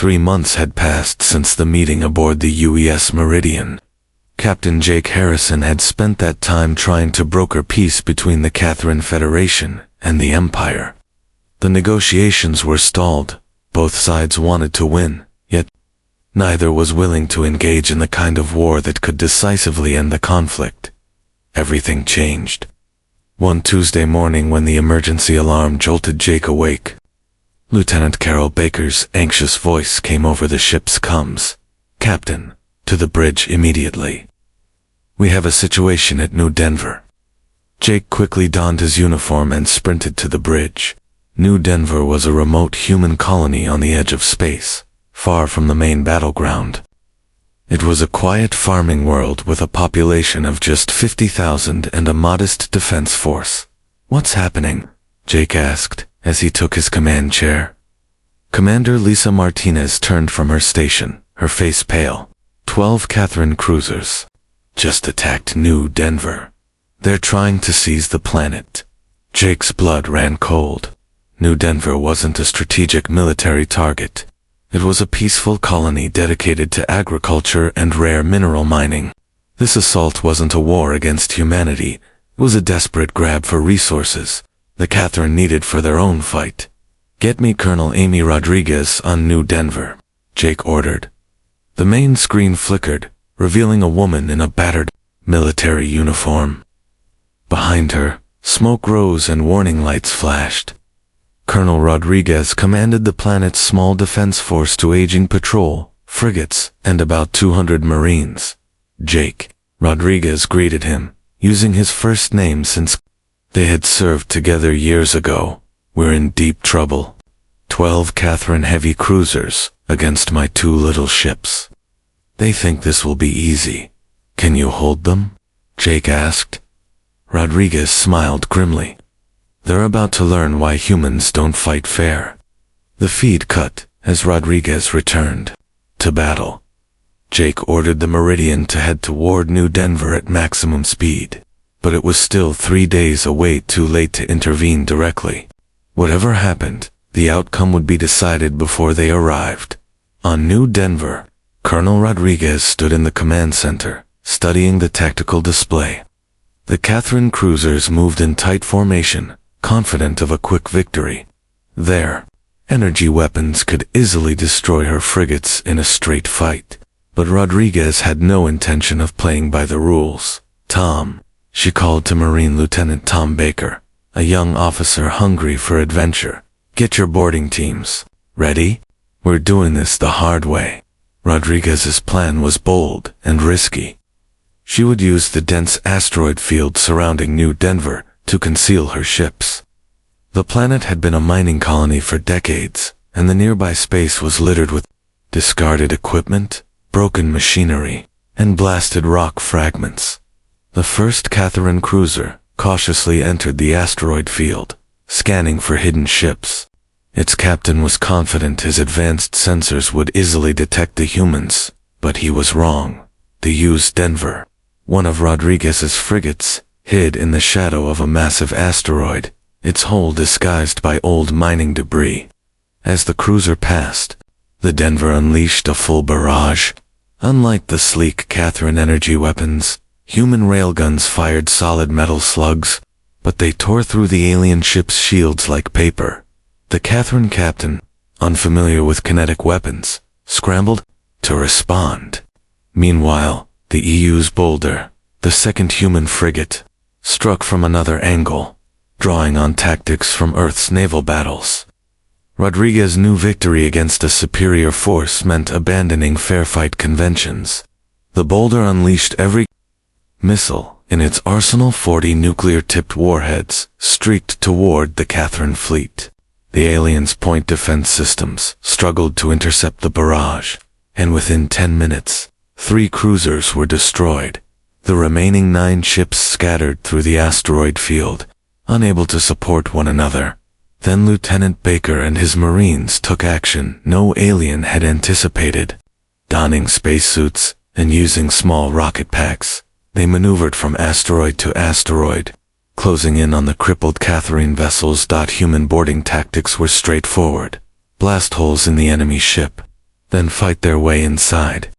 3 months had passed since the meeting aboard the UES Meridian. Captain Jake Harrison had spent that time trying to broker peace between the Catherine Federation and the Empire. The negotiations were stalled. Both sides wanted to win, yet neither was willing to engage in the kind of war that could decisively end the conflict. Everything changed. One Tuesday morning when the emergency alarm jolted Jake awake, Lieutenant Carol Baker's anxious voice came over the ship's comms. "Captain, to the bridge immediately. We have a situation at New Denver." Jake quickly donned his uniform and sprinted to the bridge. New Denver was a remote human colony on the edge of space, far from the main battleground. It was a quiet farming world with a population of just 50,000 and a modest defense force. "What's happening?" Jake asked as he took his command chair. Commander Lisa Martinez turned from her station, her face pale. 12 Catherine cruisers just attacked New Denver. They're trying to seize the planet. Jake's blood ran cold. New Denver wasn't a strategic military target. It was a peaceful colony dedicated to agriculture and rare mineral mining. This assault wasn't a war against humanity. It was a desperate grab for resources the Catherine needed for their own fight. "Get me Colonel Amy Rodriguez on New Denver," Jake ordered. The main screen flickered, revealing a woman in a battered military uniform. Behind her, smoke rose and warning lights flashed. Colonel Rodriguez commanded the planet's small defense force to aging patrol, frigates, and about 200 Marines. Jake Rodriguez greeted him, using his first name since they had served together years ago. "We're in deep trouble. 12 Catherine heavy cruisers against my 2 little ships. They think this will be easy. Can you hold them?" Jake asked. Rodriguez smiled grimly. "They're about to learn why humans don't fight fair." The feed cut as Rodriguez returned to battle. Jake ordered the Meridian to head toward New Denver at maximum speed, but it was still 3 days away, too late to intervene directly. Whatever happened, the outcome would be decided before they arrived. On New Denver, Colonel Rodriguez stood in the command center, studying the tactical display. The Catherine cruisers moved in tight formation, confident of a quick victory. Their energy weapons could easily destroy her frigates in a straight fight. But Rodriguez had no intention of playing by the rules. "Tom," she called to Marine Lieutenant Tom Baker, a young officer hungry for adventure, "get your boarding teams ready. We're doing this the hard way." Rodriguez's plan was bold and risky. She would use the dense asteroid field surrounding New Denver to conceal her ships. The planet had been a mining colony for decades, and the nearby space was littered with discarded equipment, broken machinery, and blasted rock fragments. The first Catherine cruiser cautiously entered the asteroid field, scanning for hidden ships. Its captain was confident his advanced sensors would easily detect the humans, but he was wrong. The UES Denver, one of Rodriguez's frigates, hid in the shadow of a massive asteroid, its hull disguised by old mining debris. As the cruiser passed, the Denver unleashed a full barrage. Unlike the sleek Catherine energy weapons, human railguns fired solid metal slugs, but they tore through the alien ship's shields like paper. The Catherine captain, unfamiliar with kinetic weapons, scrambled to respond. Meanwhile, the EU's Boulder, the second human frigate, struck from another angle, drawing on tactics from Earth's naval battles. Rodriguez's new victory against a superior force meant abandoning fair fight conventions. The Boulder unleashed every missile in its arsenal. 40 nuclear-tipped warheads streaked toward the Catherine fleet. The aliens' point defense systems struggled to intercept the barrage, and within 10 minutes, 3 cruisers were destroyed. The remaining 9 ships scattered through the asteroid field, unable to support one another. Then Lieutenant Baker and his Marines took action no alien had anticipated. Donning spacesuits and using small rocket packs, they maneuvered from asteroid to asteroid, closing in on the crippled Catherine vessels. Human boarding tactics were straightforward. Blast holes in the enemy ship, then fight their way inside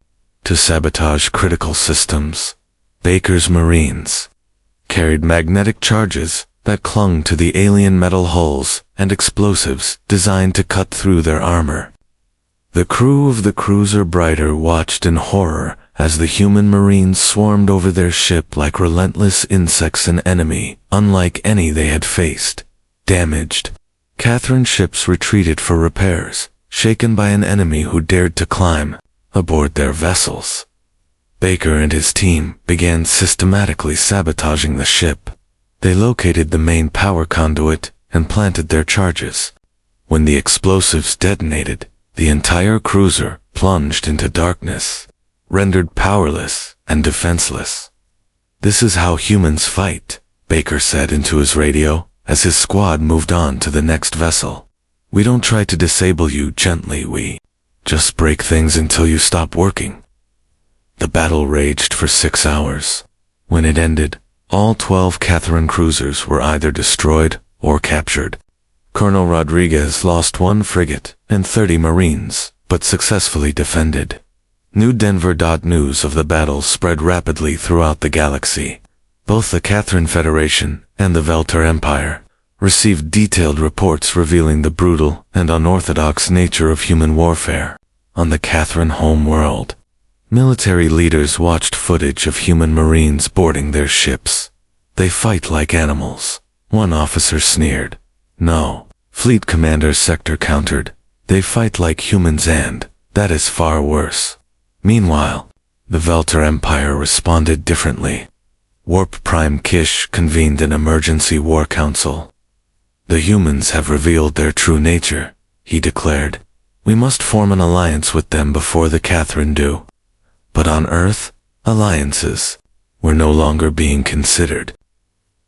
to sabotage critical systems. Baker's Marines carried magnetic charges that clung to the alien metal hulls and explosives designed to cut through their armor. The crew of the cruiser Brighter watched in horror as the human Marines swarmed over their ship like relentless insects, an enemy unlike any they had faced. Damaged, Catherine's ships retreated for repairs, shaken by an enemy who dared to climb aboard their vessels. Baker and his team began systematically sabotaging the ship. They located the main power conduit and planted their charges. When the explosives detonated, the entire cruiser plunged into darkness, rendered powerless and defenseless. "This is how humans fight," Baker said into his radio as his squad moved on to the next vessel. "We don't try to disable you gently, we just break things until you stop working." The battle raged for 6 hours. When it ended, all 12 Catherine cruisers were either destroyed or captured. Colonel Rodriguez lost 1 frigate and 30 Marines, but successfully defended. New Denver. News of the battle spread rapidly throughout the galaxy. Both the Catherine Federation and the Velter Empire received detailed reports revealing the brutal and unorthodox nature of human warfare on the Catherine home world. Military leaders watched footage of human Marines boarding their ships. "They fight like animals," one officer sneered. "No," Fleet Commander Sector countered. "They fight like humans, and that is far worse." Meanwhile, the Velter Empire responded differently. Warp Prime Kish convened an emergency war council. "The humans have revealed their true nature," he declared. "We must form an alliance with them before the Catherine do." But on Earth, alliances were no longer being considered.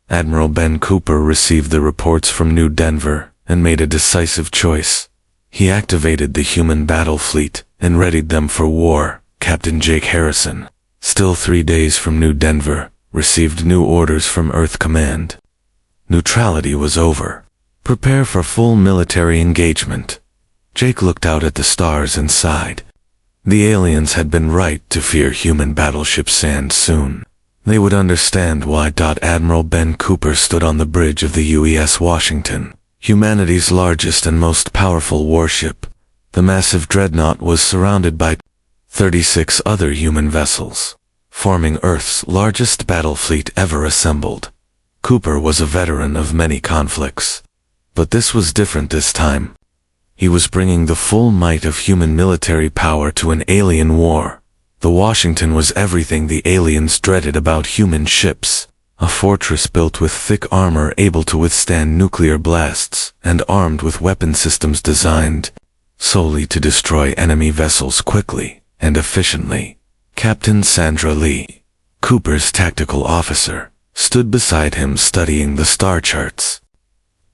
Admiral Ben Cooper received the reports from New Denver and made a decisive choice. He activated the human battle fleet and readied them for war. Captain Jake Harrison, still 3 days from New Denver, received new orders from Earth Command. Neutrality was over. Prepare for full military engagement. Jake looked out at the stars and sighed. The aliens had been right to fear human battleships, and soon they would understand why. Admiral Ben Cooper stood on the bridge of the UES Washington, humanity's largest and most powerful warship. The massive dreadnought was surrounded by 36 other human vessels, forming Earth's largest battle fleet ever assembled. Cooper was a veteran of many conflicts, but this was different this time. He was bringing the full might of human military power to an alien war. The Washington was everything the aliens dreaded about human ships, a fortress built with thick armor able to withstand nuclear blasts and armed with weapon systems designed solely to destroy enemy vessels quickly and efficiently. Captain Sandra Lee, Cooper's tactical officer, stood beside him studying the star charts.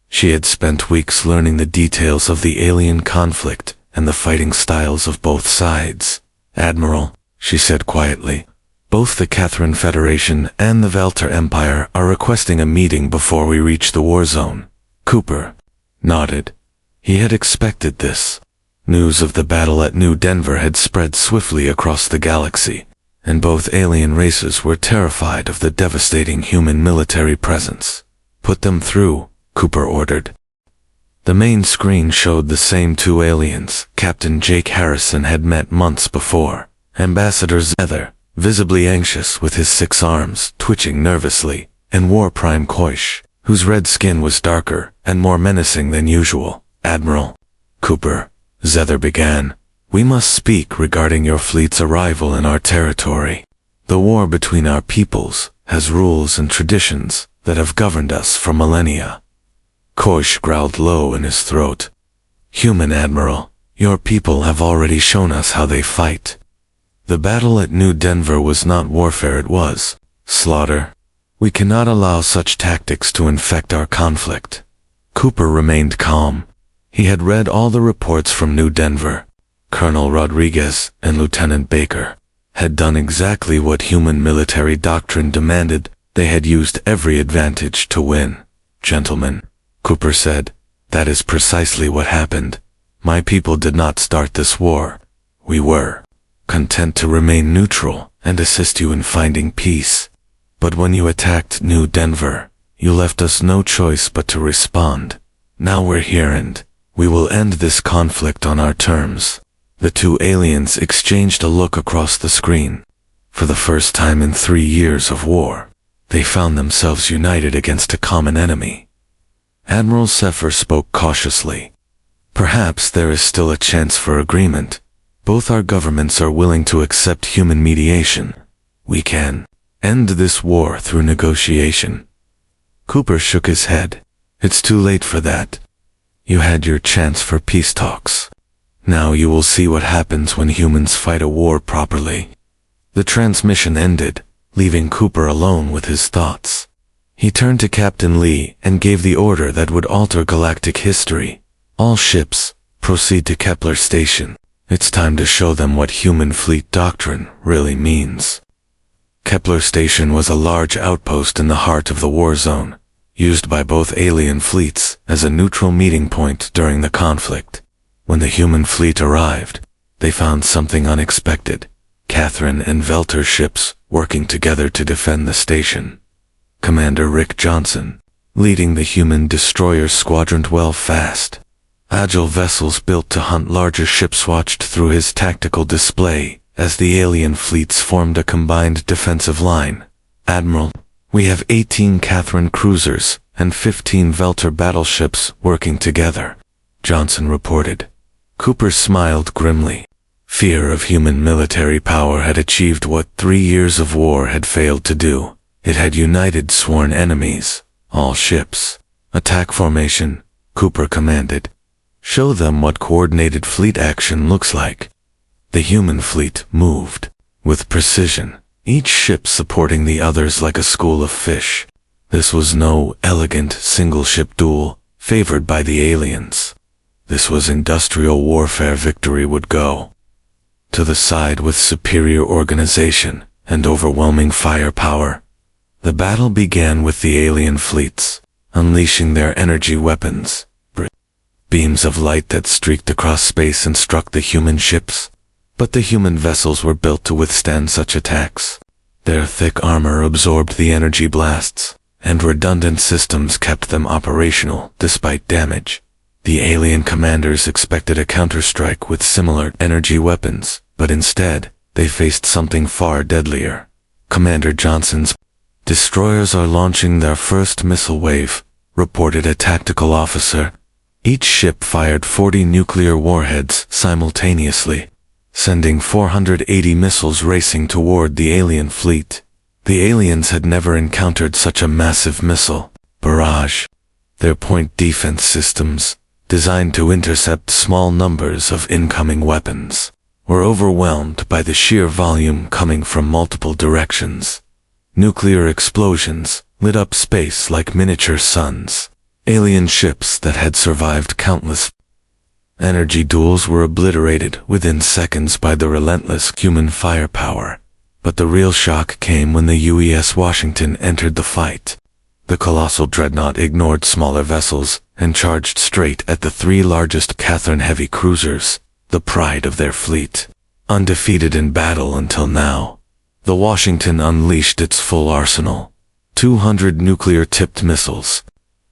She had spent weeks learning the details of the alien conflict and the fighting styles of both sides. "Admiral," she said quietly, "both the Catherine Federation and the Velter Empire are requesting a meeting before we reach the war zone." Cooper nodded. He had expected this. News of the battle at New Denver had spread swiftly across the galaxy, and both alien races were terrified of the devastating human military presence. "Put them through," Cooper ordered. The main screen showed the same 2 aliens Captain Jake Harrison had met months before. Ambassador Zether, visibly anxious with his 6 arms twitching nervously, and War Prime Koish, whose red skin was darker and more menacing than usual. "Admiral Cooper," Zether began, "we must speak regarding your fleet's arrival in our territory. The war between our peoples has rules and traditions that have governed us for millennia." Koish growled low in his throat. "Human Admiral, your people have already shown us how they fight. The battle at New Denver was not warfare, it was slaughter. We cannot allow such tactics to infect our conflict." Cooper remained calm. He had read all the reports from New Denver. Colonel Rodriguez and Lieutenant Baker had done exactly what human military doctrine demanded. They had used every advantage to win. "Gentlemen," Cooper said, "that is precisely what happened. My people did not start this war. We were content to remain neutral and assist you in finding peace. But when you attacked New Denver, you left us no choice but to respond. Now we're here and we will end this conflict on our terms." The two aliens exchanged a look across the screen. For the first time in 3 years of war, they found themselves united against a common enemy. Admiral Sefer spoke cautiously. "Perhaps there is still a chance for agreement. Both our governments are willing to accept human mediation. We can end this war through negotiation." Cooper shook his head. "It's too late for that. You had your chance for peace talks. Now you will see what happens when humans fight a war properly." The transmission ended, leaving Cooper alone with his thoughts. He turned to Captain Lee and gave the order that would alter galactic history. "All ships, proceed to Kepler Station. It's time to show them what human fleet doctrine really means." Kepler Station was a large outpost in the heart of the war zone, used by both alien fleets as a neutral meeting point during the conflict. When the human fleet arrived, they found something unexpected: Catherine and Velter ships working together to defend the station. Commander Rick Johnson, leading the human destroyer squadron 12 fast. Agile vessels built to hunt larger ships watched through his tactical display as the alien fleets formed a combined defensive line. "Admiral, we have 18 Catherine cruisers and 15 Velter battleships working together," Johnson reported. Cooper smiled grimly. Fear of human military power had achieved what 3 years of war had failed to do. It had united sworn enemies. "All ships, attack formation," Cooper commanded. "Show them what coordinated fleet action looks like." The human fleet moved with precision, each ship supporting the others like a school of fish. This was no elegant single-ship duel favored by the aliens. This was industrial warfare. Victory would go to the side with superior organization and overwhelming firepower. The battle began with the alien fleets unleashing their energy weapons, beams of light that streaked across space and struck the human ships. But the human vessels were built to withstand such attacks. Their thick armor absorbed the energy blasts, and redundant systems kept them operational despite damage. The alien commanders expected a counterstrike with similar energy weapons, but instead, they faced something far deadlier. Commander Johnson's destroyers are launching their first missile wave, reported a tactical officer. Each ship fired 40 nuclear warheads simultaneously, sending 480 missiles racing toward the alien fleet. The aliens had never encountered such a massive missile barrage. Their point defense systems, designed to intercept small numbers of incoming weapons, were overwhelmed by the sheer volume coming from multiple directions. Nuclear explosions lit up space like miniature suns. Alien ships that had survived countless energy duels were obliterated within seconds by the relentless human firepower. But the real shock came when the UES Washington entered the fight. The colossal dreadnought ignored smaller vessels and charged straight at the 3 largest Catherine heavy cruisers, the pride of their fleet. Undefeated in battle until now, the Washington unleashed its full arsenal. 200 nuclear-tipped missiles.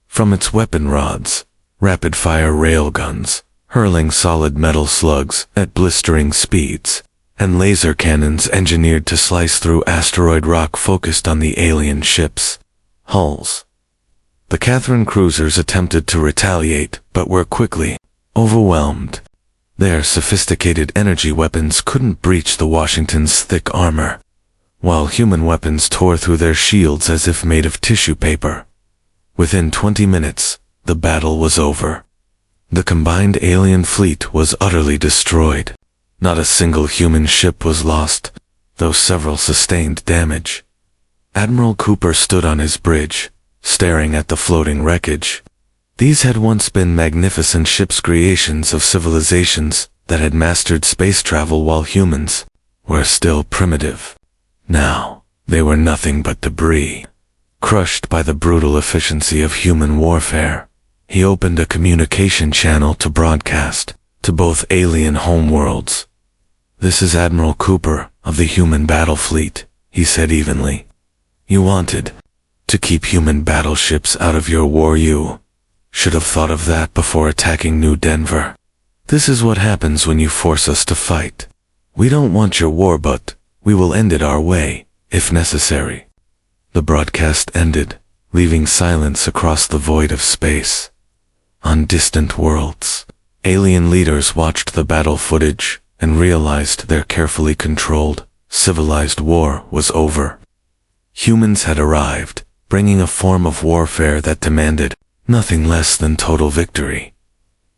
From its weapon rods, rapid-fire railguns, hurling solid metal slugs at blistering speeds, and laser cannons engineered to slice through asteroid rock focused on the alien ships' hulls. The Catherine cruisers attempted to retaliate, but were quickly overwhelmed. Their sophisticated energy weapons couldn't breach the Washington's thick armor, while human weapons tore through their shields as if made of tissue paper. Within 20 minutes, the battle was over. The combined alien fleet was utterly destroyed. Not a single human ship was lost, though several sustained damage. Admiral Cooper stood on his bridge, staring at the floating wreckage. These had once been magnificent ships, creations of civilizations that had mastered space travel while humans were still primitive. Now, they were nothing but debris, crushed by the brutal efficiency of human warfare. He opened a communication channel to broadcast to both alien homeworlds. "This is Admiral Cooper of the human battle fleet," he said evenly. "You wanted to keep human battleships out of your war. You should have thought of that before attacking New Denver. This is what happens when you force us to fight. We don't want your war, but we will end it our way, if necessary." The broadcast ended, leaving silence across the void of space. On distant worlds, alien leaders watched the battle footage and realized their carefully controlled, civilized war was over. Humans had arrived, bringing a form of warfare that demanded nothing less than total victory.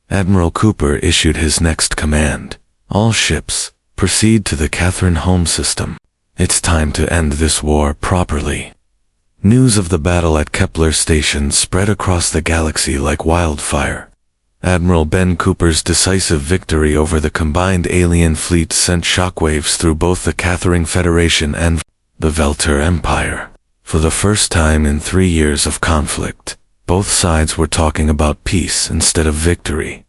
Admiral Cooper issued his next command: "All ships, proceed to the Catherine home system. It's time to end this war properly." News of the battle at Kepler Station spread across the galaxy like wildfire. Admiral Ben Cooper's decisive victory over the combined alien fleet sent shockwaves through both the Catherine Federation and the Velter Empire. For the first time in 3 years of conflict, both sides were talking about peace instead of victory.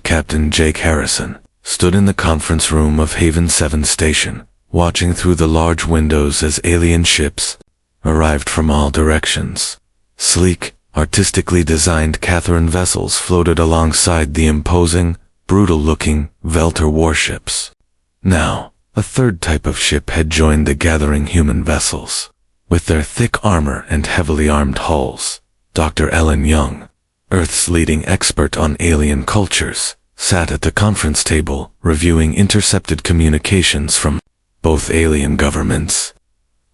Captain Jake Harrison stood in the conference room of Haven 7 Station, watching through the large windows as alien ships arrived from all directions. Sleek, artistically designed Catherine vessels floated alongside the imposing, brutal-looking Velter warships. Now, a third type of ship had joined the gathering human vessels. With their thick armor and heavily armed hulls, Dr. Ellen Young, Earth's leading expert on alien cultures, sat at the conference table reviewing intercepted communications from both alien governments.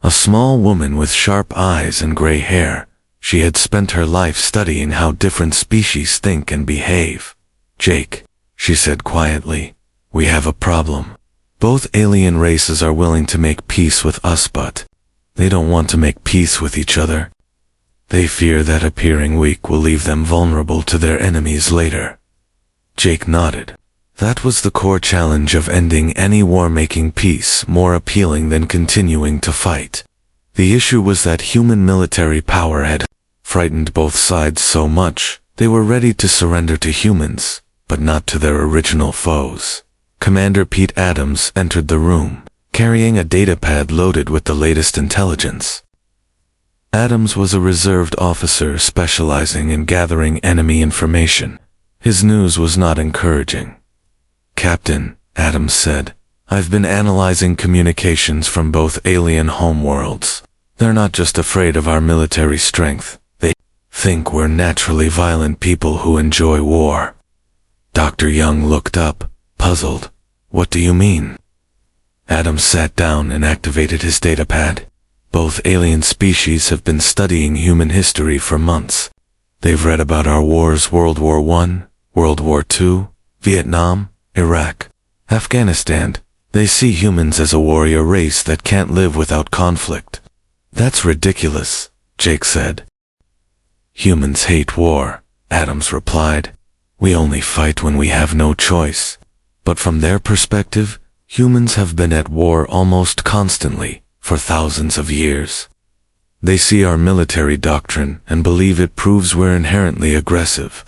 A small woman with sharp eyes and gray hair, she had spent her life studying how different species think and behave. "Jake," she said quietly, "we have a problem. Both alien races are willing to make peace with us, but they don't want to make peace with each other. They fear that appearing weak will leave them vulnerable to their enemies later." Jake nodded. That was the core challenge of ending any war, making peace more appealing than continuing to fight. The issue was that human military power had frightened both sides so much, they were ready to surrender to humans, but not to their original foes. Commander Pete Adams entered the room, carrying a datapad loaded with the latest intelligence. Adams was a reserved officer specializing in gathering enemy information. His news was not encouraging. "Captain," Adams said, "I've been analyzing communications from both alien homeworlds. They're not just afraid of our military strength, they think we're naturally violent people who enjoy war." Dr. Young looked up, puzzled. "What do you mean?" Adams sat down and activated his datapad. Both alien species have been studying human history for months. They've read about our wars: World War I, World War II, Vietnam, Iraq, Afghanistan. They see humans as a warrior race that can't live without conflict. "That's ridiculous," Jake said. "Humans hate war," Adams replied. "We only fight when we have no choice." But from their perspective, humans have been at war almost constantly for thousands of years. They see our military doctrine and believe it proves we're inherently aggressive.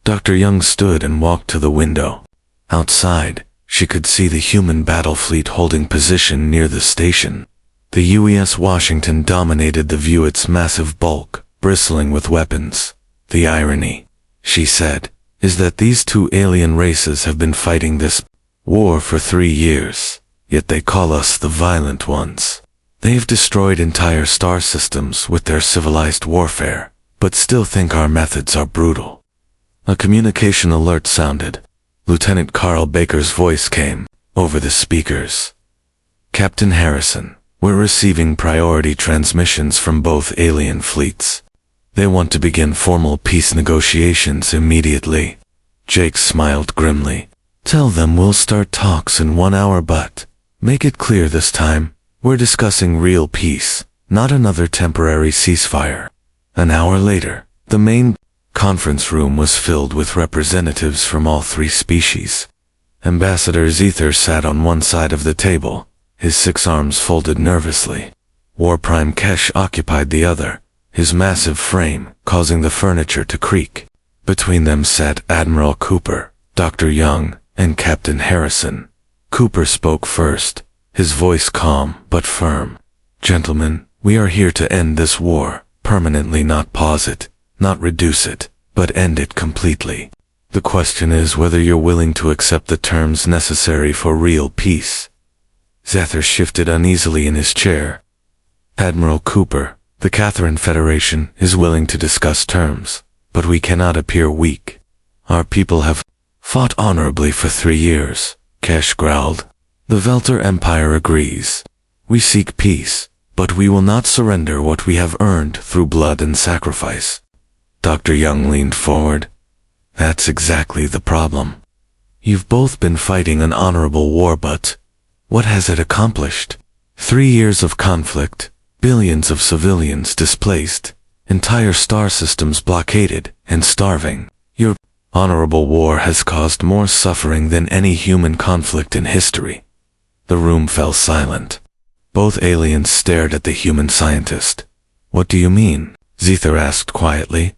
Dr. Young stood and walked to the window. Outside, she could see the human battle fleet holding position near the station. The UES Washington dominated the view, its massive bulk bristling with weapons. "The irony," she said, "is that these two alien races have been fighting this war for 3 years, yet they call us the violent ones. They've destroyed entire star systems with their civilized warfare, but still think our methods are brutal." A communication alert sounded. Lieutenant Carl Baker's voice came over the speakers. "Captain Harrison, we're receiving priority transmissions from both alien fleets. They want to begin formal peace negotiations immediately." Jake smiled grimly. "Tell them we'll start talks in 1 hour, but make it clear this time, we're discussing real peace, not another temporary ceasefire." An hour later, the main conference room was filled with representatives from all 3 species. Ambassador Zether sat on one side of the table, his 6 arms folded nervously. War Prime Kesh occupied the other, his massive frame causing the furniture to creak. Between them sat Admiral Cooper, Dr. Young, and Captain Harrison. Cooper spoke first, his voice calm but firm. Gentlemen, we are here to end this war, permanently, not pause it, not reduce it, but end it completely. The question is whether you're willing to accept the terms necessary for real peace. Zethar shifted uneasily in his chair. Admiral Cooper, the Catherine Federation is willing to discuss terms, but we cannot appear weak. Our people have fought honorably for 3 years, Kesh growled. The Velter Empire agrees. We seek peace, but we will not surrender what we have earned through blood and sacrifice. Dr. Young leaned forward. That's exactly the problem. You've both been fighting an honorable war, but what has it accomplished? 3 years of conflict, billions of civilians displaced, entire star systems blockaded and starving. Your honorable war has caused more suffering than any human conflict in history. The room fell silent. Both aliens stared at the human scientist. What do you mean? Zethar asked quietly.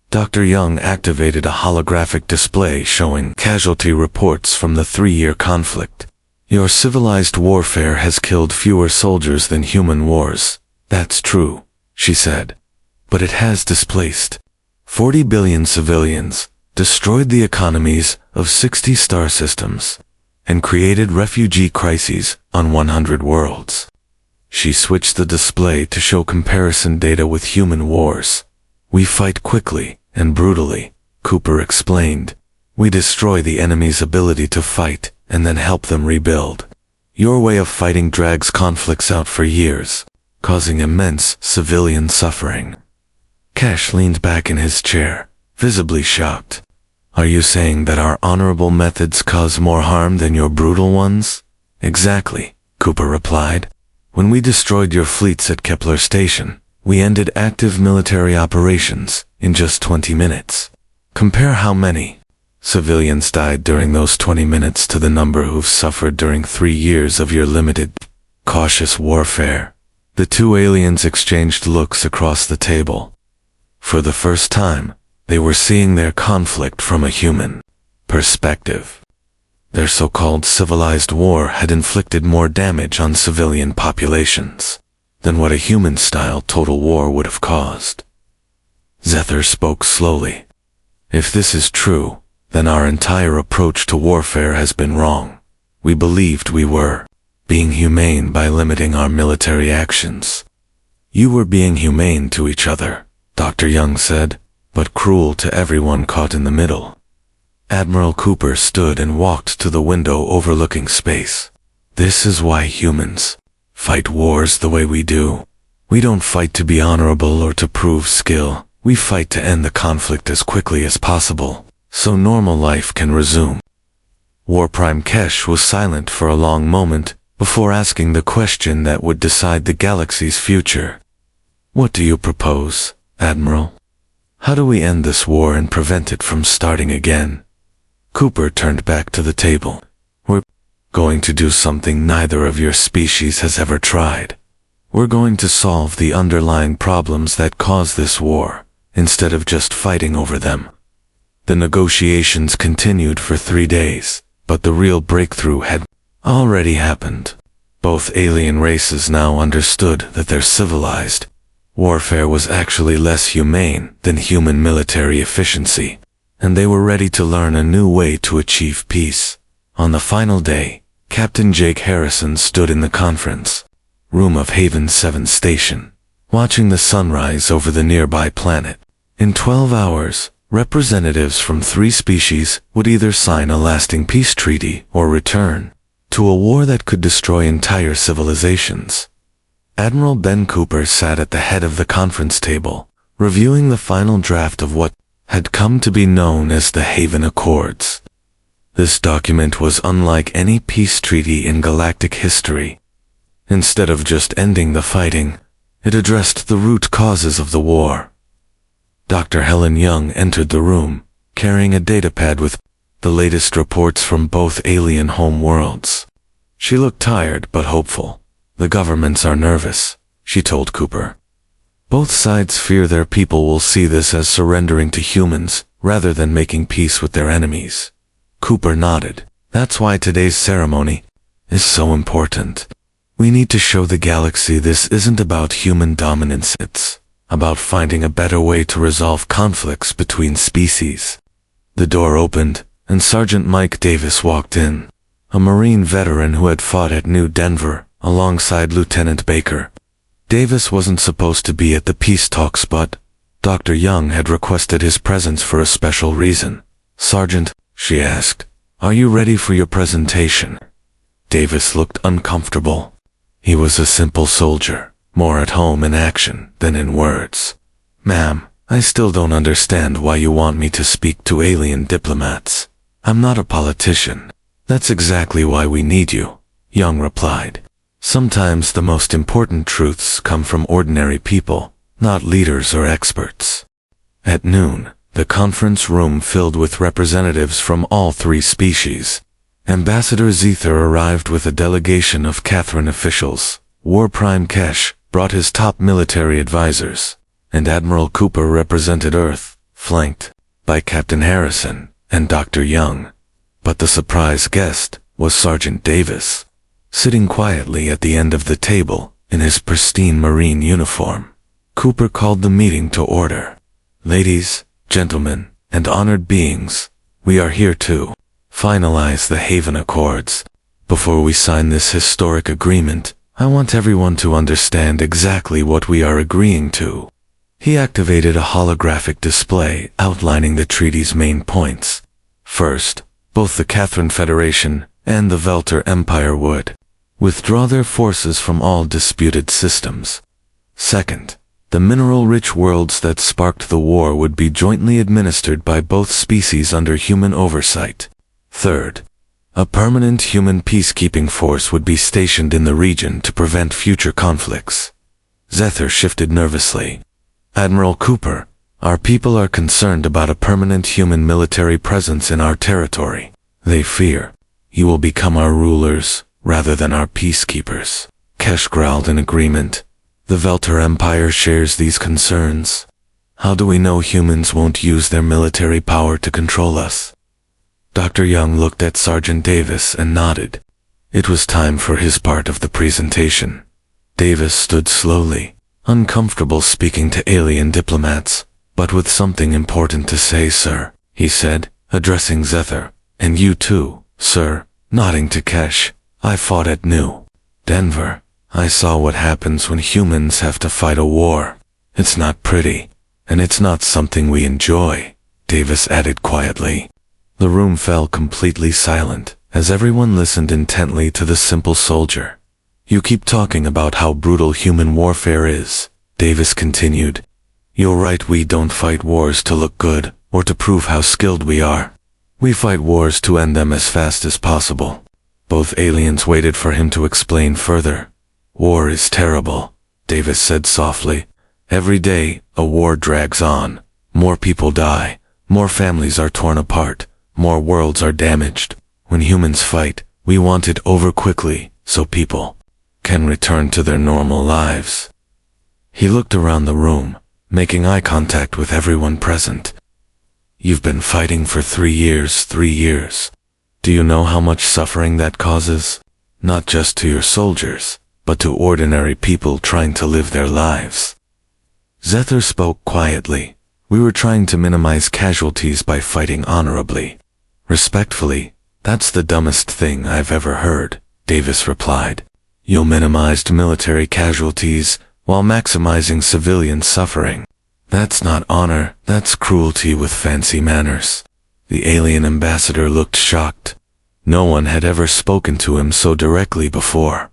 Dr. Young activated a holographic display showing casualty reports from the 3-year conflict. Your civilized warfare has killed fewer soldiers than human wars. That's true, she said. But it has displaced 40 billion civilians, destroyed the economies of 60 star systems, and created refugee crises on 100 worlds. She switched the display to show comparison data with human wars. We fight quickly and brutally, Cooper explained. We destroy the enemy's ability to fight and then help them rebuild. Your way of fighting drags conflicts out for years, causing immense civilian suffering. Kesh leaned back in his chair, visibly shocked. Are you saying that our honorable methods cause more harm than your brutal ones? Exactly, Cooper replied. When we destroyed your fleets at Kepler Station, we ended active military operations in just 20 minutes. Compare how many civilians died during those 20 minutes to the number who've suffered during 3 years of your limited, cautious warfare. The two aliens exchanged looks across the table. For the first time, they were seeing their conflict from a human perspective. Their so-called civilized war had inflicted more damage on civilian populations than what a human-style total war would have caused. Zethar spoke slowly. If this is true, then our entire approach to warfare has been wrong. We believed we were being humane by limiting our military actions. You were being humane to each other, Dr. Young said, but cruel to everyone caught in the middle. Admiral Cooper stood and walked to the window overlooking space. This is why humans fight wars the way we do. We don't fight to be honorable or to prove skill. We fight to end the conflict as quickly as possible, so normal life can resume. War Prime Kesh was silent for a long moment before asking the question that would decide the galaxy's future. What do you propose, Admiral? How do we end this war and prevent it from starting again? Cooper turned back to the table. We're going to do something neither of your species has ever tried. We're going to solve the underlying problems that cause this war, instead of just fighting over them. The negotiations continued for 3 days, but the real breakthrough had already happened. Both alien races now understood that their civilized warfare was actually less humane than human military efficiency, and they were ready to learn a new way to achieve peace. On the final day, Captain Jake Harrison stood in the conference room of Haven 7 Station, watching the sunrise over the nearby planet. In 12 hours, representatives from 3 species would either sign a lasting peace treaty or return to a war that could destroy entire civilizations. Admiral Ben Cooper sat at the head of the conference table, reviewing the final draft of what had come to be known as the Haven Accords. This document was unlike any peace treaty in galactic history. Instead of just ending the fighting, it addressed the root causes of the war. Dr. Helen Young entered the room, carrying a datapad with the latest reports from both alien home worlds. She looked tired but hopeful. The governments are nervous, she told Cooper. Both sides fear their people will see this as surrendering to humans rather than making peace with their enemies. Cooper nodded. That's why today's ceremony is so important. We need to show the galaxy this isn't about human dominance, it's about finding a better way to resolve conflicts between species. The door opened, and Sergeant Mike Davis walked in, a Marine veteran who had fought at New Denver, alongside Lieutenant Baker. Davis wasn't supposed to be at the peace talks, but Dr. Young had requested his presence for a special reason. "Sergeant," she asked, "are you ready for your presentation?" Davis looked uncomfortable. He was a simple soldier, more at home in action than in words. "Ma'am, I still don't understand why you want me to speak to alien diplomats. I'm not a politician." "That's exactly why we need you," Young replied. "Sometimes the most important truths come from ordinary people, not leaders or experts." At noon, the conference room filled with representatives from all three species. Ambassador Zether arrived with a delegation of Catherine officials. War Prime Kesh brought his top military advisors, and Admiral Cooper represented Earth, flanked by Captain Harrison and Dr. Young. But the surprise guest was Sergeant Davis, sitting quietly at the end of the table in his pristine Marine uniform. Cooper called the meeting to order. "Ladies, gentlemen, and honored beings, we are here to finalize the Haven Accords. Before we sign this historic agreement, I want everyone to understand exactly what we are agreeing to." He activated a holographic display outlining the treaty's main points. First, both the Catherine Federation and the Velter Empire would withdraw their forces from all disputed systems. Second, the mineral-rich worlds that sparked the war would be jointly administered by both species under human oversight. Third, a permanent human peacekeeping force would be stationed in the region to prevent future conflicts. Zether shifted nervously. "Admiral Cooper, our people are concerned about a permanent human military presence in our territory. They fear you will become our rulers rather than our peacekeepers." Kesh growled in agreement. "The Velter Empire shares these concerns. How do we know humans won't use their military power to control us?" Dr. Young looked at Sergeant Davis and nodded. It was time for his part of the presentation. Davis stood slowly, uncomfortable speaking to alien diplomats, but with something important to say. "Sir," he said, addressing Zether, "and you too, sir," nodding to Kesh. "I fought at New Denver. I saw what happens when humans have to fight a war. It's not pretty, and it's not something we enjoy," Davis added quietly. The room fell completely silent as everyone listened intently to the simple soldier. "You keep talking about how brutal human warfare is," Davis continued. "You're right, we don't fight wars to look good or to prove how skilled we are. We fight wars to end them as fast as possible." Both aliens waited for him to explain further. "War is terrible," Davis said softly. "Every day, a war drags on. More people die, more families are torn apart, more worlds are damaged. When humans fight, we want it over quickly, so people can return to their normal lives." He looked around the room, making eye contact with everyone present. "You've been fighting for 3 years. Do you know how much suffering that causes? Not just to your soldiers, but to ordinary people trying to live their lives." Zether spoke quietly. "We were trying to minimize casualties by fighting honorably." "Respectfully, that's the dumbest thing I've ever heard," Davis replied. "You minimized military casualties while maximizing civilian suffering. That's not honor, that's cruelty with fancy manners." The alien ambassador looked shocked. No one had ever spoken to him so directly before.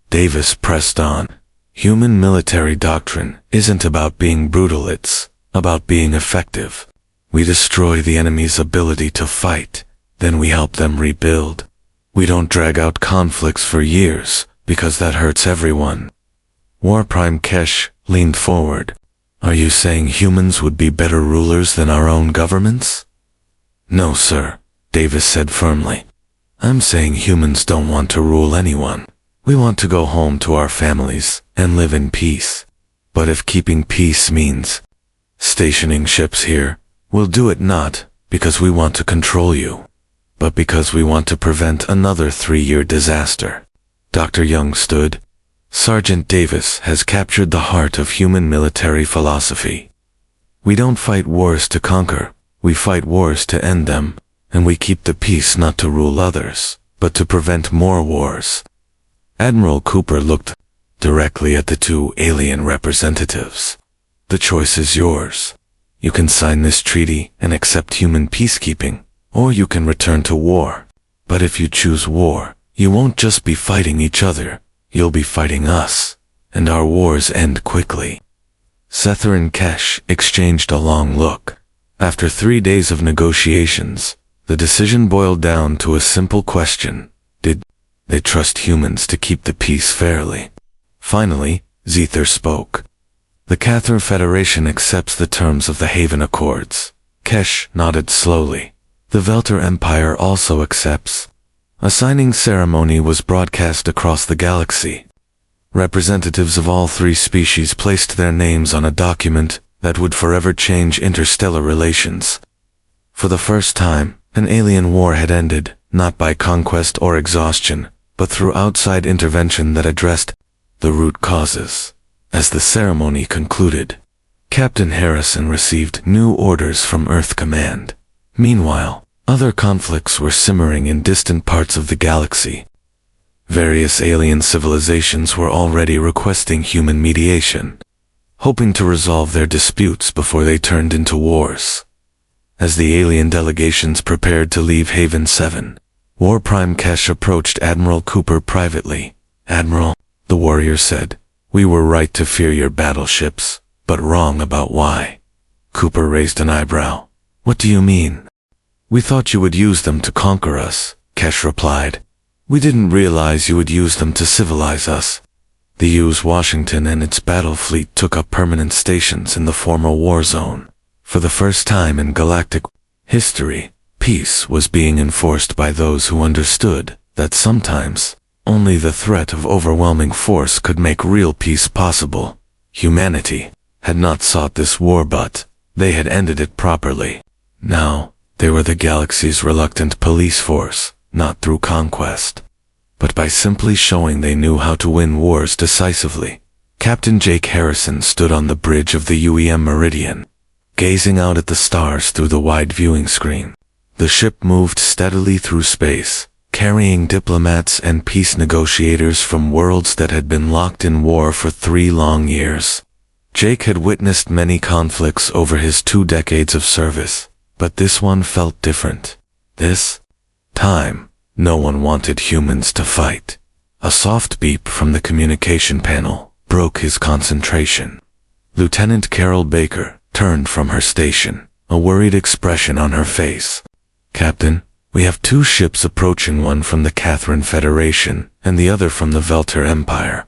Davis pressed on. "Human military doctrine isn't about being brutal, it's about being effective. We destroy the enemy's ability to fight, then we help them rebuild. We don't drag out conflicts for years, because that hurts everyone." War Prime Kesh leaned forward. "Are you saying humans would be better rulers than our own governments?" "No, sir," Davis said firmly. "I'm saying humans don't want to rule anyone. We want to go home to our families and live in peace. But if keeping peace means stationing ships here, we'll do it, not because we want to control you." but because we want to prevent another 3-year disaster. Dr. Young stood. Sergeant Davis has captured the heart of human military philosophy. We don't fight wars to conquer, we fight wars to end them, and we keep the peace not to rule others, but to prevent more wars. Admiral Cooper looked directly at the 2 alien representatives. The choice is yours. You can sign this treaty and accept human peacekeeping, or you can return to war. But if you choose war, you won't just be fighting each other, you'll be fighting us, and our wars end quickly. Zethar and Kesh exchanged a long look. After 3 days of negotiations, the decision boiled down to a simple question. Did they trust humans to keep the peace fairly? Finally, Zethar spoke. The Cather Federation accepts the terms of the Haven Accords. Kesh nodded slowly. The Velter Empire also accepts. A signing ceremony was broadcast across the galaxy. Representatives of all 3 species placed their names on a document that would forever change interstellar relations. For the first time, an alien war had ended, not by conquest or exhaustion, but through outside intervention that addressed the root causes. As the ceremony concluded, Captain Harrison received new orders from Earth Command. Meanwhile, other conflicts were simmering in distant parts of the galaxy. Various alien civilizations were already requesting human mediation, hoping to resolve their disputes before they turned into wars. As the alien delegations prepared to leave Haven 7, War Prime Kesh approached Admiral Cooper privately. "Admiral," the warrior said, "we were right to fear your battleships, but wrong about why." Cooper raised an eyebrow. "What do you mean?" "We thought you would use them to conquer us," Kesh replied. "We didn't realize you would use them to civilize us." The U.S. Washington and its battle fleet took up permanent stations in the former war zone. For the first time in galactic history, peace was being enforced by those who understood that sometimes only the threat of overwhelming force could make real peace possible. Humanity had not sought this war, but they had ended it properly. Now, they were the galaxy's reluctant police force, not through conquest, but by simply showing they knew how to win wars decisively. Captain Jake Harrison stood on the bridge of the UEM Meridian, gazing out at the stars through the wide viewing screen. The ship moved steadily through space, carrying diplomats and peace negotiators from worlds that had been locked in war for 3 long years. Jake had witnessed many conflicts over his 2 decades of service, but this one felt different. This time, no one wanted humans to fight. A soft beep from the communication panel broke his concentration. Lieutenant Carol Baker turned from her station, a worried expression on her face. "Captain, we have 2 ships approaching, one from the Catherine Federation and the other from the Velter Empire."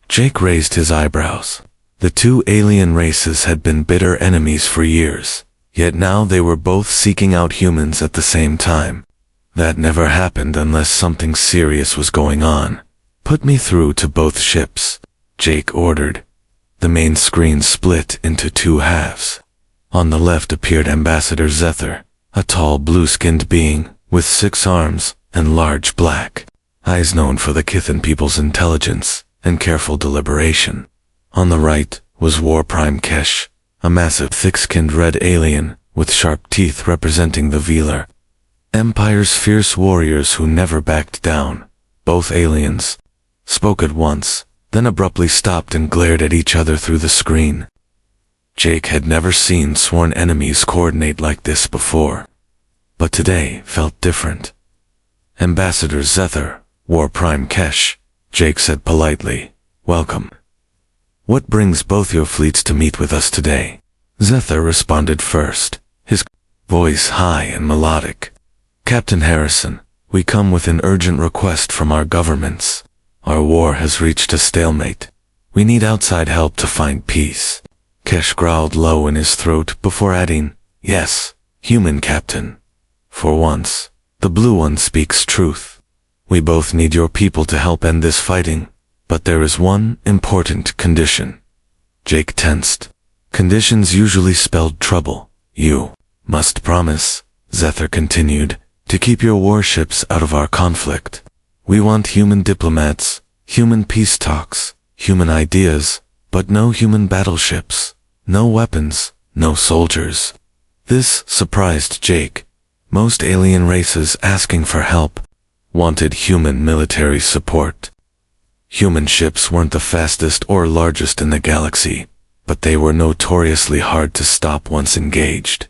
Jake raised his eyebrows. The 2 alien races had been bitter enemies for years, yet now they were both seeking out humans at the same time. That never happened unless something serious was going on. "Put me through to both ships," Jake ordered. The main screen split into 2 halves. On the left appeared Ambassador Zethar, a tall blue-skinned being with 6 arms and large black eyes, known for the Kithan people's intelligence and careful deliberation. On the right was War Prime Kesh, a massive thick-skinned red alien with sharp teeth representing the Velar Empire's fierce warriors who never backed down. Both aliens spoke at once, then abruptly stopped and glared at each other through the screen. Jake had never seen sworn enemies coordinate like this before, but today felt different. "Ambassador Zethar, War Prime Kesh," Jake said politely, "welcome. What brings both your fleets to meet with us today?" Zethar responded first, his voice high and melodic. "Captain Harrison, we come with an urgent request from our governments. Our war has reached a stalemate. We need outside help to find peace." Kesh growled low in his throat before adding, "Yes, human captain. For once, the blue one speaks truth. We both need your people to help end this fighting, but there is one important condition." Jake tensed. Conditions usually spelled trouble. "You must promise," Zethar continued, To keep your warships out of our conflict. We want human diplomats, human peace talks, human ideas, but no human battleships, no weapons, no soldiers. This surprised Jake. Most alien races asking for help wanted human military support. Human ships weren't the fastest or largest in the galaxy, but they were notoriously hard to stop once engaged.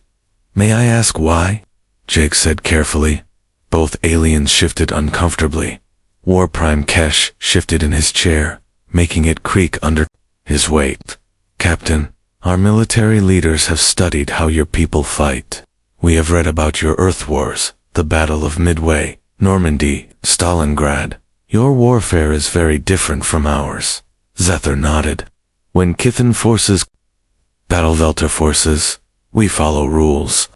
May I ask why? Jake said carefully. Both aliens shifted uncomfortably. War Prime Kesh shifted in his chair, making it creak under his weight. Captain, our military leaders have studied how your people fight. We have read about your Earth Wars, the Battle of Midway, Normandy, Stalingrad. Your warfare is very different from ours. Zethar nodded. When Kithan forces, Battle forces, we follow rules.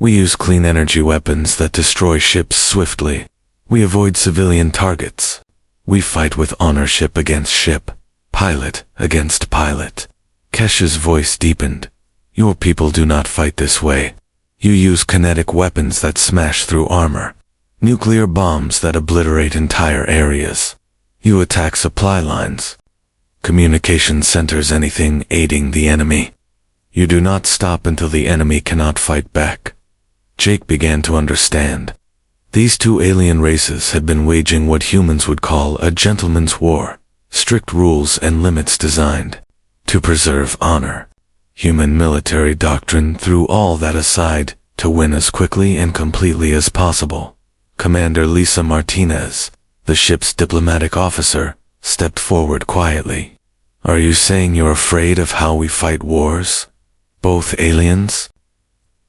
We use clean energy weapons that destroy ships swiftly. We avoid civilian targets. We fight with honor, ship against ship, pilot against pilot. Kesh's voice deepened. Your people do not fight this way. You use kinetic weapons that smash through armor. Nuclear bombs that obliterate entire areas. You attack supply lines. Communication centers, anything aiding the enemy. You do not stop until the enemy cannot fight back. Jake began to understand. These two alien races had been waging what humans would call a gentleman's war, strict rules and limits designed to preserve honor. Human military doctrine threw all that aside to win as quickly and completely as possible. Commander Lisa Martinez, the ship's diplomatic officer, stepped forward quietly. Are you saying you're afraid of how we fight wars? Both aliens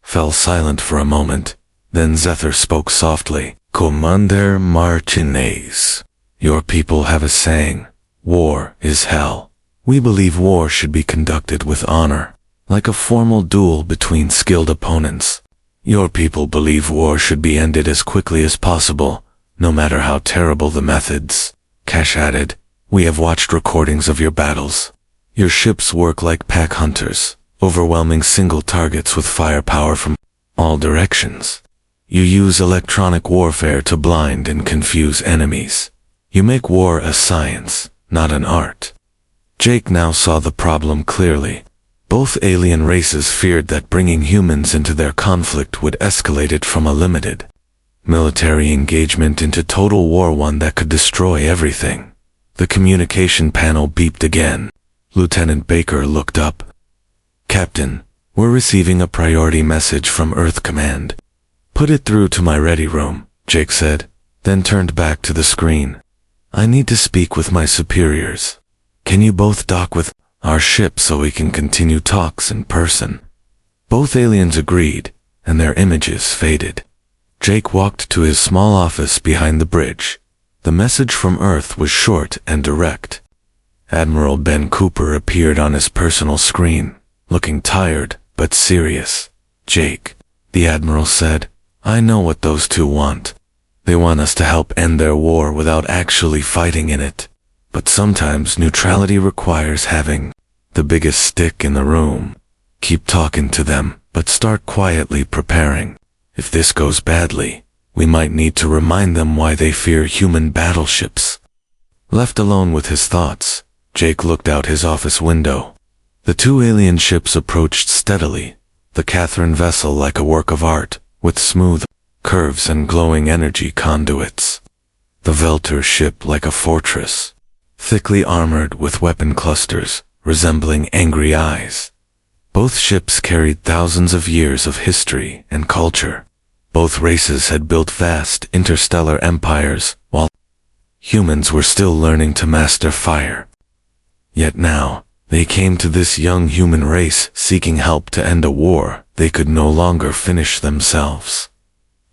fell silent for a moment. Then Zethar spoke softly. Commander Martinez, your people have a saying, war is hell. We believe war should be conducted with honor, like a formal duel between skilled opponents. Your people believe war should be ended as quickly as possible, no matter how terrible the methods. Kesh added, we have watched recordings of your battles. Your ships work like pack hunters, overwhelming single targets with firepower from all directions. You use electronic warfare to blind and confuse enemies. You make war a science, not an art. Jake now saw the problem clearly. Both alien races feared that bringing humans into their conflict would escalate it from a limited military engagement into total war, one that could destroy everything. The communication panel beeped again. Lieutenant Baker looked up. Captain, we're receiving a priority message from Earth Command. Put it through to my ready room, Jake said, then turned back to the screen. I need to speak with my superiors. Can you both dock with our ship so we can continue talks in person? Both aliens agreed, and their images faded. Jake walked to his small office behind the bridge. The message from Earth was short and direct. Admiral Ben Cooper appeared on his personal screen, looking tired but serious. Jake, the Admiral said, I know what those two want. They want us to help end their war without actually fighting in it. But sometimes neutrality requires having the biggest stick in the room. Keep talking to them, but start quietly preparing. If this goes badly, we might need to remind them why they fear human battleships. Left alone with his thoughts, Jake looked out his office window. The two alien ships approached steadily, the Catherine vessel like a work of art, with smooth curves and glowing energy conduits. The Velter ship like a fortress, thickly armored with weapon clusters, resembling angry eyes. Both ships carried thousands of years of history and culture. Both races had built vast interstellar empires, while humans were still learning to master fire. Yet now, they came to this young human race seeking help to end a war they could no longer finish themselves.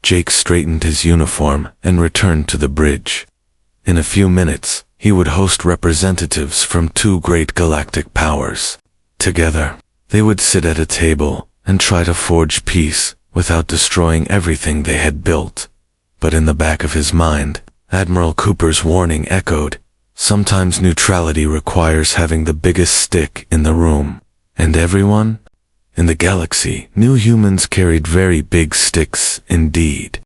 Jake straightened his uniform and returned to the bridge. In a few minutes, he would host representatives from two great galactic powers. Together, they would sit at a table and try to forge peace without destroying everything they had built. But in the back of his mind, Admiral Cooper's warning echoed. Sometimes neutrality requires having the biggest stick in the room. And everyone in the galaxy knew humans carried very big sticks indeed.